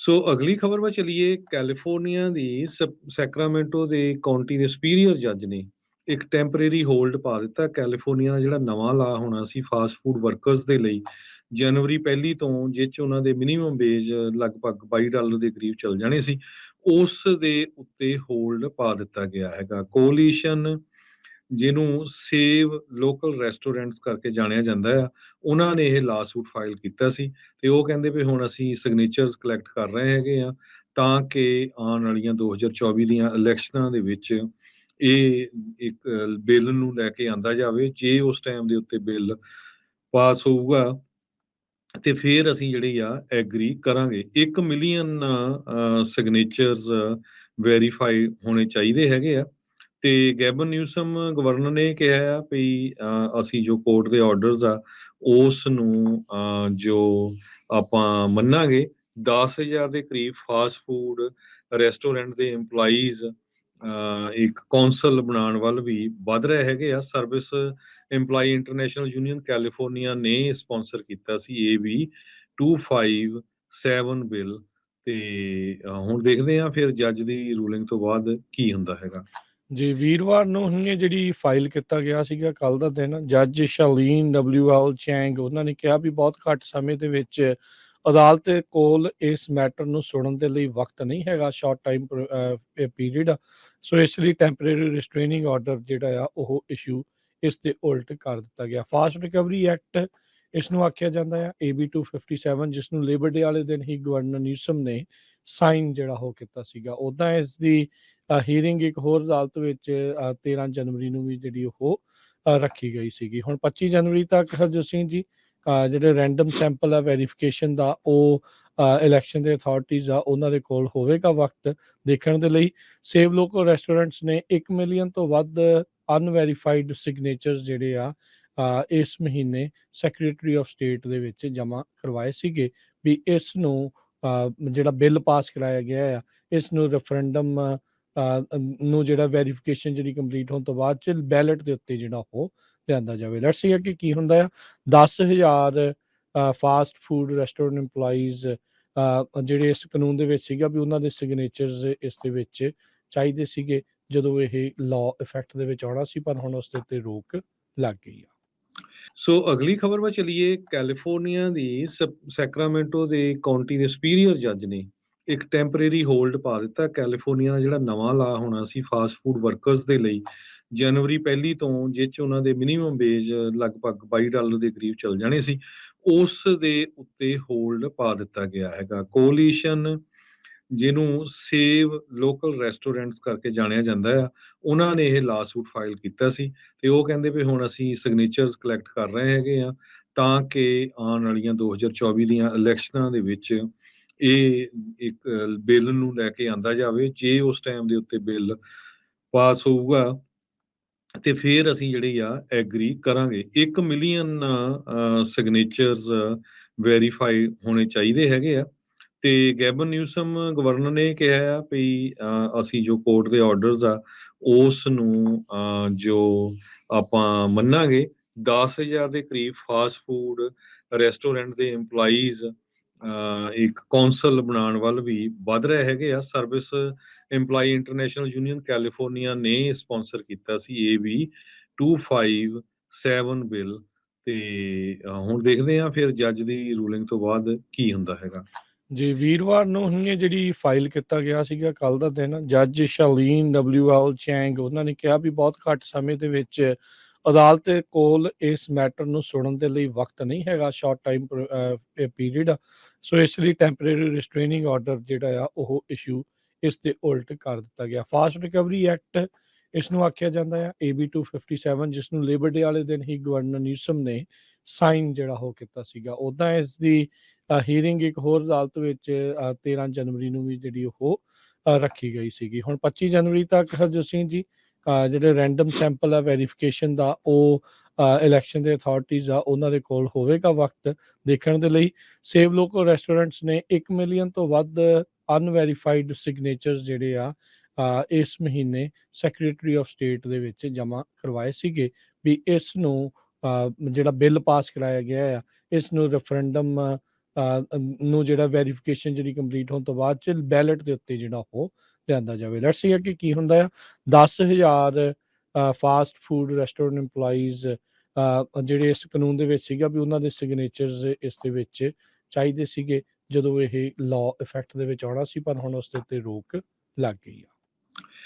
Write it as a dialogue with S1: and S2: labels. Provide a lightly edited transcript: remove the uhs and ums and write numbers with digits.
S1: ਸੋ ਅਗਲੀ ਖਬਰ ਵੱਲ ਚਲੀਏ। ਕੈਲੀਫੋਰਨੀਆ ਦੀ ਸੈਕਰਾਮੈਂਟੋ ਦੇ ਕਾਉਂਟੀ ਦੇ ਸੁਪੀਰੀਅਰ ਜੱਜ ਨੇ ਇੱਕ ਟੈਂਪਰੇਰੀ ਹੋਲਡ ਪਾ ਦਿੱਤਾ। ਕੈਲੀਫੋਰਨੀਆ ਦਾ ਜਿਹੜਾ ਨਵਾਂ ਲਾ ਹੋਣਾ ਸੀ ਫਾਸਟ ਫੂਡ ਵਰਕਰਸ ਦੇ ਲਈ, ਜਨਵਰੀ 1 ਤੋਂ, ਜਿਸ 'ਚ ਉਹਨਾਂ ਦੇ ਮਿਨੀਮਮ ਵੇਜ ਲਗਭਗ $22 ਦੇ ਕਰੀਬ ਚੱਲ ਜਾਣੇ ਸੀ, ਉਸ ਦੇ ਉੱਤੇ ਹੋਲਡ ਪਾ ਦਿੱਤਾ ਗਿਆ ਹੈਗਾ। ਕੋਲੀਸ਼ਨ, ਜਿਹਨੂੰ ਸੇਵ ਲੋਕਲ ਰੈਸਟੋਰੈਂਟਸ ਕਰਕੇ ਜਾਣਿਆ ਜਾਂਦਾ ਆ, ਉਹਨਾਂ ਨੇ ਇਹ ਲਾਸੂਟ ਫਾਈਲ ਕੀਤਾ ਸੀ ਤੇ ਉਹ ਕਹਿੰਦੇ ਵੀ ਹੁਣ ਅਸੀਂ ਸਿਗਨੇਚਰਸ ਕਲੈਕਟ ਕਰ ਰਹੇ ਹੈਗੇ ਆ ਤਾਂ ਕਿ ਆਉਣ ਵਾਲੀਆਂ 2024 ਦੀਆਂ ਇਲੈਕਸ਼ਨਾਂ ਦੇ ਵਿੱਚ ਇਹ ਇੱਕ ਬਿੱਲ ਨੂੰ ਲੈ ਕੇ ਆਂਦਾ ਜਾਵੇ। ਜੇ ਉਸ ਟਾਈਮ ਦੇ ਉੱਤੇ ਬਿੱਲ ਪਾਸ ਹੋਊਗਾ ਤੇ ਫਿਰ ਅਸੀਂ ਜਿਹੜੀ ਆ ਐਗਰੀ ਕਰਾਂਗੇ। 1 ਮਿਲੀਅਨ ਸਿਗਨੇਚਰਸ ਵੈਰੀਫਾਈ ਹੋਣੇ ਚਾਹੀਦੇ ਹੈਗੇ ਆ। ਤੇ ਗੈਬਨ ਨਿਊਸਮ ਗਵਰਨਰ ਨੇ ਕਿਹਾ ਆ ਵੀ ਅਸੀਂ ਜੋ ਕੋਰਟ ਦੇ ਆਰਡਰਸ ਆ ਉਸ ਨੂੰ ਜੋ ਆਪਾਂ ਮੰਨਾਂਗੇ। 10,000 ਦੇ ਕਰੀਬ ਫਾਸਟ ਫੂਡ ਰੈਸਟੋਰੈਂਟ ਦੇ EMPLOYEES ਇੱਕ ਕੌਂਸਲ ਬਣਾਉਣ ਵੱਲ ਵੀ ਵੱਧ ਰਹੇ ਹੈਗੇ ਆ। Service EMPLOYEE international union California ਨੇ ਸਪਾਂਸਰ ਕੀਤਾ ਸੀ AB 257 ਬਿੱਲ ਤੇ ਹੁਣ ਦੇਖਦੇ ਆ ਫਿਰ ਜੱਜ ਦੀ ਰੂਲਿੰਗ ਤੋਂ ਬਾਅਦ ਕੀ ਹੁੰਦਾ ਹੈਗਾ।
S2: ਜੀ, ਵੀਰਵਾਰ ਨੂੰ ਹੀ ਇਹ ਜਿਹੜੀ ਫਾਈਲ ਕੀਤਾ ਗਿਆ ਸੀਗਾ ਕੱਲ ਦਾ ਦਿਨ, ਜੱਜ ਸ਼ਾਲੀਨ WL ਚੈਂਗ ਉਹਨਾਂ ਨੇ ਕਿਹਾ ਵੀ ਬਹੁਤ ਘੱਟ ਸਮੇਂ ਦੇ ਵਿੱਚ ਅਦਾਲਤ ਕੋਲ ਇਸ ਮੈਟਰ ਨੂੰ ਸੁਣਨ ਦੇ ਲਈ ਵਕਤ ਨਹੀਂ ਹੈਗਾ, ਸ਼ਾਰਟ ਟਾਈਮ ਪੀਰੀਅਡ ਆ। ਸੋ ਇਸ ਲਈ ਟੈਂਪਰੇਰੀ ਰਿਸਟ੍ਰੇਨਿੰਗ ਆਰਡਰ ਜਿਹੜਾ ਆ ਉਹ ਇਸ਼ੂ ਇਸ ਦੇ ਉਲਟ ਕਰ ਦਿੱਤਾ ਗਿਆ। ਫਾਸਟ ਰਿਕਵਰੀ ਐਕਟ ਇਸ ਨੂੰ ਆਖਿਆ ਜਾਂਦਾ ਆ, AB 257, ਜਿਸ ਨੂੰ ਲੇਬਰ ਡੇ ਵਾਲੇ ਦਿਨ ਹੀ ਗਵਰਨਰ ਨਿਊਸਮ ਨੇ ਸਾਈਨ ਜਿਹੜਾ ਉਹ ਕੀਤਾ ਸੀਗਾ। ਉੱਦਾਂ ਇਸ ਦੀ ਹੀਅਰਿੰਗ ਇੱਕ ਹੋਰ ਅਦਾਲਤ ਵਿੱਚ 13 ਜਨਵਰੀ ਨੂੰ ਵੀ ਜਿਹੜੀ ਉਹ ਰੱਖੀ ਗਈ ਸੀਗੀ। ਹੁਣ 25 ਜਨਵਰੀ ਤੱਕ ਹਰਜੋਤ ਸਿੰਘ ਜੀ ਜਿਹੜੇ ਰੈਂਡਮ ਸੈਂਪਲ ਆ ਵੈਰੀਫਿਕੇਸ਼ਨ ਦਾ, ਉਹ ਇਲੈਕਸ਼ਨ ਦੇ ਅਥਾਰਟੀਜ਼ ਆ ਉਹਨਾਂ ਦੇ ਕੋਲ ਹੋਵੇਗਾ ਵਕਤ ਦੇਖਣ ਦੇ ਲਈ। ਸੇਵ ਲੋਕਲ ਰੈਸਟੋਰੈਂਟਸ ਨੇ 1 ਮਿਲੀਅਨ ਤੋਂ ਵੱਧ ਅਨਵੈਰੀਫਾਈਡ ਸਿਗਨੇਚਰਸ ਜਿਹੜੇ ਆ ਇਸ ਮਹੀਨੇ ਸੈਕਟਰੀ ਆਫ ਸਟੇਟ ਦੇ ਵਿੱਚ ਜਮ੍ਹਾਂ ਕਰਵਾਏ ਸੀਗੇ ਵੀ ਇਸ ਨੂੰ ਜਿਹੜਾ ਬਿੱਲ ਪਾਸ ਕਰਾਇਆ ਗਿਆ ਆ, ਇਸ ਨੂੰ ਰੈਫਰੈਂਡਮ ਨੂੰ ਜਿਹੜਾ ਵੈਰੀਫਿਕੇਸ਼ਨ ਜਿਹੜੀ ਕੰਪਲੀਟ ਹੋਣ ਤੋਂ ਬਾਅਦ 'ਚ ਬੈਲਟ ਦੇ ਉੱਤੇ ਜਿਹੜਾ ਉਹ ਲਿਆਂਦਾ ਜਾਵੇ। ਲੈਟਸ ਸੀ ਕਿ ਕੀ ਹੁੰਦਾ ਆ। 10,000 ਫਾਸਟ ਫੂਡ ਰੈਸਟੋਰੈਂਟ EMPLOYEES ਜਿਹੜੇ ਇਸ ਕਾਨੂੰਨ ਦੇ ਵਿੱਚ ਸੀਗਾ ਵੀ ਉਹਨਾਂ ਦੇ ਸਿਗਨੇਚਰਸ ਇਸ ਦੇ ਵਿੱਚ ਚਾਹੀਦੇ ਸੀਗੇ ਜਦੋਂ ਇਹ ਲਾਅ ਇਫੈਕਟ ਦੇ ਵਿੱਚ ਆਉਣਾ ਸੀ, ਪਰ ਹੁਣ ਉਸ ਦੇ ਉੱਤੇ ਰੋਕ ਲੱਗ ਗਈ ਆ।
S1: ਸੋ ਅਗਲੀ ਖਬਰ ਵੱਲ ਚਲੀਏ। ਕੈਲੀਫੋਰਨੀਆ ਦੀ ਸੈਕਰਾਮੈਂਟੋ ਦੇ ਕਾਉਂਟੀ ਦੇ ਸੁਪੀਰੀਅਰ ਜੱਜ ਨੇ ਇੱਕ ਟੈਂਪਰੇਰੀ ਹੋਲਡ ਪਾ ਦਿੱਤਾ। ਕੈਲੀਫੋਰਨੀਆ ਦਾ ਜਿਹੜਾ ਨਵਾਂ ਲਾ ਹੋਣਾ ਸੀ ਫਾਸਟ ਫੂਡ ਵਰਕਰਸ ਦੇ ਲਈ, ਜਨਵਰੀ 1 ਤੋਂ, ਜਿਸ 'ਚ ਉਹਨਾਂ ਦੇ ਮਿਨੀਮਮ ਵੇਜ ਲਗਭਗ $22 ਦੇ ਕਰੀਬ ਚੱਲ ਜਾਣੇ ਸੀ, ਉਸ ਦੇ ਉੱਤੇ ਹੋਲਡ ਪਾ ਦਿੱਤਾ ਗਿਆ ਹੈਗਾ। ਕੋਲੀਸ਼ਨ, ਜਿਹਨੂੰ ਸੇਵ ਲੋਕਲ ਰੈਸਟੋਰੈਂਟਸ ਕਰਕੇ ਜਾਣਿਆ ਜਾਂਦਾ ਆ, ਉਹਨਾਂ ਨੇ ਇਹ ਲਾਸੂਟ ਫਾਈਲ ਕੀਤਾ ਸੀ ਤੇ ਉਹ ਕਹਿੰਦੇ ਵੀ ਹੁਣ ਅਸੀਂ ਸਿਗਨੇਚਰਸ ਕਲੈਕਟ ਕਰ ਰਹੇ ਹੈਗੇ ਆ ਤਾਂ ਕਿ ਆਉਣ ਵਾਲੀਆਂ 2024 ਦੀਆਂ ਇਲੈਕਸ਼ਨਾਂ ਦੇ ਵਿੱਚ ਇਹ ਇੱਕ ਬਿੱਲ ਨੂੰ ਲੈ ਕੇ ਆਂਦਾ ਜਾਵੇ। ਜੇ ਉਸ ਟਾਈਮ ਦੇ ਉੱਤੇ ਬਿੱਲ ਪਾਸ ਹੋਊਗਾ ਤੇ ਫਿਰ ਅਸੀਂ ਜਿਹੜੀ ਆ ਐਗਰੀ ਕਰਾਂਗੇ। 1 ਮਿਲੀਅਨ ਸਿਗਨੇਚਰਸ ਵੈਰੀਫਾਈ ਹੋਣੇ ਚਾਹੀਦੇ ਹੈਗੇ ਆ। ਤੇ ਗੈਬਨ ਨਿਊਸਮ ਗਵਰਨਰ ਨੇ ਕਿਹਾ ਆ ਵੀ ਅਸੀਂ ਜੋ ਕੋਰਟ ਦੇ ਆਰਡਰਸ ਆ ਉਸ ਨੂੰ ਜੋ ਆਪਾਂ ਮੰਨਾਂਗੇ। 10,000 ਦੇ ਕਰੀਬ ਫਾਸਟ ਫੂਡ ਰੈਸਟੋਰੈਂਟ ਦੇ EMPLOYEES ਇੱਕ ਕੌਂਸਲ ਬਣਾਉਣ ਵੱਲ ਵੀ ਵੱਧ ਰਹੇ ਹੈਗੇ ਆ। Service EMPLOYEE international union California ਨੇ ਸਪਾਂਸਰ ਕੀਤਾ ਸੀ AB 257 ਬਿੱਲ ਤੇ ਹੁਣ ਦੇਖਦੇ ਆ ਫਿਰ ਜੱਜ ਦੀ ਰੂਲਿੰਗ ਤੋਂ ਬਾਅਦ ਕੀ ਹੁੰਦਾ ਹੈਗਾ।
S2: ਜੀ, ਵੀਰਵਾਰ ਨੂੰ ਹੀ ਇਹ ਜਿਹੜੀ ਫਾਈਲ ਕੀਤਾ ਗਿਆ ਸੀਗਾ ਕੱਲ ਦਾ ਦਿਨ, ਜੱਜ ਸ਼ਾਲੀਨ WL ਚੈਂਗ ਉਹਨਾਂ ਨੇ ਕਿਹਾ ਵੀ ਬਹੁਤ ਘੱਟ ਸਮੇਂ ਦੇ ਵਿੱਚ ਅਦਾਲਤ ਕੋਲ ਇਸ ਮੈਟਰ ਨੂੰ ਸੁਣਨ ਦੇ ਲਈ ਵਕਤ ਨਹੀਂ ਹੈਗਾ, ਸ਼ਾਰਟ ਟਾਈਮ ਪੀਰੀਅਡ ਆ। ਸੋ ਇਸ ਲਈ ਟੈਂਪਰੇਰੀ ਰਿਸਟ੍ਰੇਨਿੰਗ ਆਰਡਰ ਜਿਹੜਾ ਆ ਉਹ ਇਸ਼ੂ ਇਸ ਦੇ ਉਲਟ ਕਰ ਦਿੱਤਾ ਗਿਆ। ਫਾਸਟ ਰਿਕਵਰੀ ਐਕਟ ਇਸ ਨੂੰ ਆਖਿਆ ਜਾਂਦਾ ਆ, AB 257, ਜਿਸ ਨੂੰ ਲੇਬਰ ਡੇ ਵਾਲੇ ਦਿਨ ਹੀ ਗਵਰਨਰ ਨਿਊਸਮ ਨੇ ਸਾਈਨ ਜਿਹੜਾ ਉਹ ਕੀਤਾ ਸੀਗਾ। ਉੱਦਾਂ ਇਸ ਦੀ ਹੀਅਰਿੰਗ ਇੱਕ ਹੋਰ ਅਦਾਲਤ ਵਿੱਚ 13 ਜਨਵਰੀ ਨੂੰ ਵੀ ਜਿਹੜੀ ਉਹ ਰੱਖੀ ਗਈ ਸੀਗੀ। ਹੁਣ 25 ਜਨਵਰੀ ਤੱਕ ਹਰਜੋਤ ਸਿੰਘ ਜੀ ਜਿਹੜੇ ਰੈਂਡਮ ਸੈਂਪਲ ਆ ਵੈਰੀਫਿਕੇਸ਼ਨ ਦਾ, ਉਹ ਇਲੈਕਸ਼ਨ ਦੇ ਅਥਾਰਟੀਜ਼ ਆ ਉਹਨਾਂ ਦੇ ਕੋਲ ਹੋਵੇਗਾ ਵਕਤ ਦੇਖਣ ਦੇ ਲਈ। ਸੇਵ ਲੋਕਲ ਰੈਸਟੋਰੈਂਟਸ ਨੇ 1 ਮਿਲੀਅਨ ਤੋਂ ਵੱਧ ਅਨਵੈਰੀਫਾਈਡ ਸਿਗਨੇਚਰਸ ਜਿਹੜੇ ਆ ਇਸ ਮਹੀਨੇ ਸੈਕਟਰੀ ਆਫ ਸਟੇਟ ਦੇ ਵਿੱਚ ਜਮ੍ਹਾਂ ਕਰਵਾਏ ਸੀਗੇ ਵੀ ਇਸ ਨੂੰ ਜਿਹੜਾ ਬਿੱਲ ਪਾਸ ਕਰਾਇਆ ਗਿਆ ਆ, ਇਸ ਨੂੰ ਰੈਫਰੈਂਡਮ ਨੂੰ ਜਿਹੜਾ ਵੈਰੀਫਿਕੇਸ਼ਨ ਜਿਹੜੀ ਕੰਪਲੀਟ ਹੋਣ ਤੋਂ ਬਾਅਦ ਚ ਬੈਲਟ ਦੇ ਉੱਤੇ ਜਿਹੜਾ ਉਹ ਲਿਆਂਦਾ ਜਾਵੇ। ਲੈਟਸ ਸੀ ਕਿ ਕੀ ਹੁੰਦਾ ਆ। 10,000 ਫਾਸਟ ਫੂਡ ਰੈਸਟੋਰੈਂਟ EMPLOYEES ਜਿਹੜੇ ਇਸ ਕਾਨੂੰਨ ਦੇ ਵਿੱਚ ਸੀਗਾ ਵੀ ਉਹਨਾਂ ਦੇ ਸਿਗਨੇਚਰਸ ਇਸ ਦੇ ਵਿੱਚ ਚਾਹੀਦੇ ਸੀਗੇ ਜਦੋਂ ਇਹ ਲਾਅ ਇਫੈਕਟ ਦੇ ਵਿੱਚ ਆਉਣਾ ਸੀ, ਪਰ ਹੁਣ ਉਸ ਦੇ ਉੱਤੇ ਰੋਕ ਲੱਗ ਗਈ ਆ।